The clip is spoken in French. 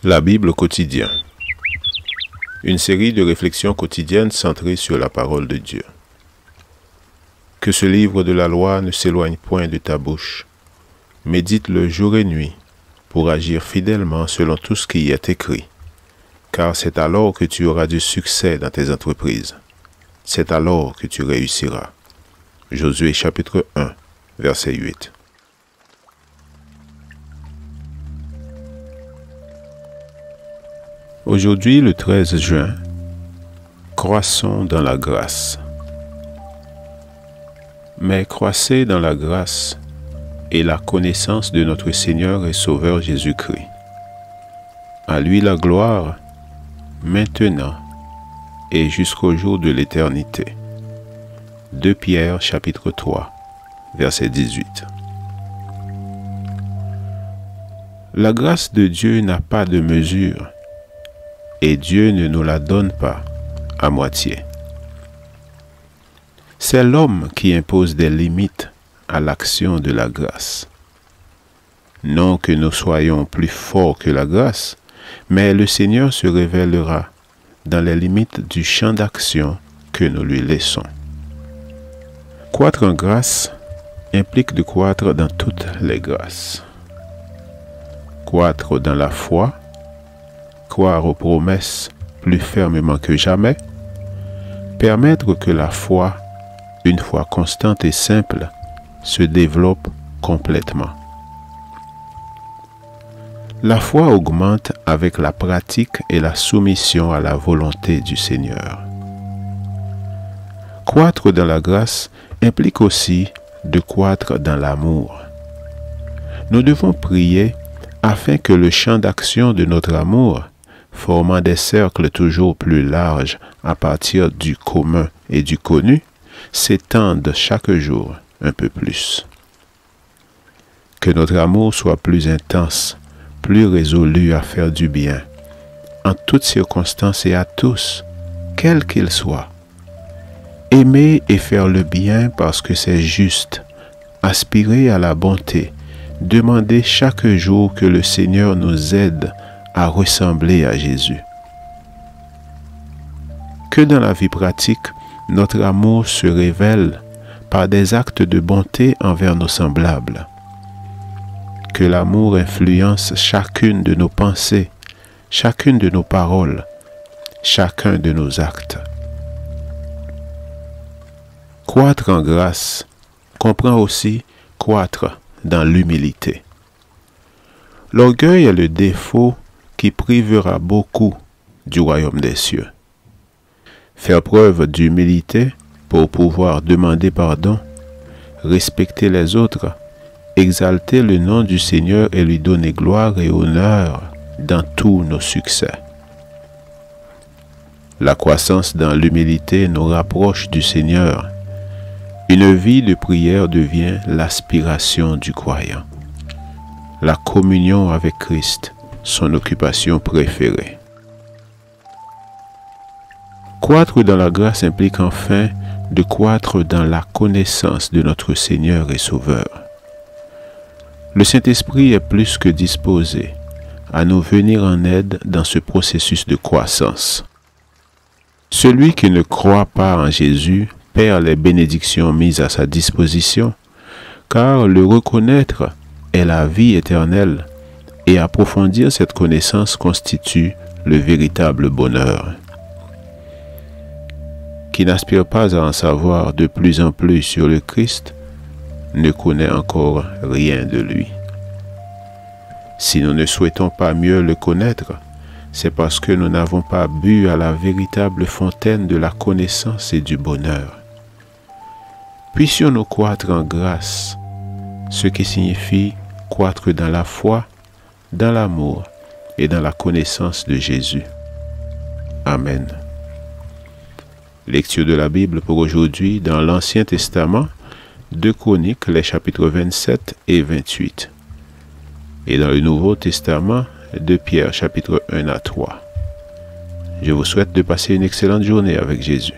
La Bible quotidien. Une série de réflexions quotidiennes centrées sur la parole de Dieu. Que ce livre de la loi ne s'éloigne point de ta bouche. Médite-le jour et nuit pour agir fidèlement selon tout ce qui y est écrit. Car c'est alors que tu auras du succès dans tes entreprises. C'est alors que tu réussiras. Josué chapitre 1, verset 8. Aujourd'hui, le 13 juin, croissons dans la grâce. Mais croissez dans la grâce et la connaissance de notre Seigneur et Sauveur Jésus-Christ. À lui la gloire, maintenant et jusqu'au jour de l'éternité. 2 Pierre chapitre 3, verset 18. La grâce de Dieu n'a pas de mesure. Et Dieu ne nous la donne pas à moitié. C'est l'homme qui impose des limites à l'action de la grâce. Non que nous soyons plus forts que la grâce, mais le Seigneur se révélera dans les limites du champ d'action que nous lui laissons. Croître en grâce implique de croître dans toutes les grâces. Croître dans la foi, croire aux promesses plus fermement que jamais, permettre que la foi, une foi constante et simple, se développe complètement. La foi augmente avec la pratique et la soumission à la volonté du Seigneur. Croître dans la grâce implique aussi de croître dans l'amour. Nous devons prier afin que le champ d'action de notre amour, formant des cercles toujours plus larges à partir du commun et du connu, s'étende chaque jour un peu plus. Que notre amour soit plus intense, plus résolu à faire du bien, en toutes circonstances et à tous, quels qu'ils soient. Aimer et faire le bien parce que c'est juste, aspirer à la bonté, demander chaque jour que le Seigneur nous aide à ressembler à Jésus. Que dans la vie pratique, notre amour se révèle par des actes de bonté envers nos semblables. Que l'amour influence chacune de nos pensées, chacune de nos paroles, chacun de nos actes. Croître en grâce comprend aussi croître dans l'humilité. L'orgueil est le défaut qui privera beaucoup du royaume des cieux. Faire preuve d'humilité pour pouvoir demander pardon, respecter les autres, exalter le nom du Seigneur et lui donner gloire et honneur dans tous nos succès. La croissance dans l'humilité nous rapproche du Seigneur. Une vie de prière devient l'aspiration du croyant. La communion avec Christ, son occupation préférée. Croître dans la grâce implique enfin de croître dans la connaissance de notre Seigneur et Sauveur. Le Saint-Esprit est plus que disposé à nous venir en aide dans ce processus de croissance. Celui qui ne croit pas en Jésus perd les bénédictions mises à sa disposition, car le reconnaître est la vie éternelle. Et approfondir cette connaissance constitue le véritable bonheur. Qui n'aspire pas à en savoir de plus en plus sur le Christ ne connaît encore rien de lui. Si nous ne souhaitons pas mieux le connaître, c'est parce que nous n'avons pas bu à la véritable fontaine de la connaissance et du bonheur. Puissions-nous croître en grâce, ce qui signifie croître dans la foi, dans l'amour et dans la connaissance de Jésus. Amen. Lecture de la Bible pour aujourd'hui dans l'Ancien Testament, 2 Chroniques, les chapitres 27 et 28. Et dans le Nouveau Testament, 2 Pierre, chapitres 1 à 3. Je vous souhaite de passer une excellente journée avec Jésus.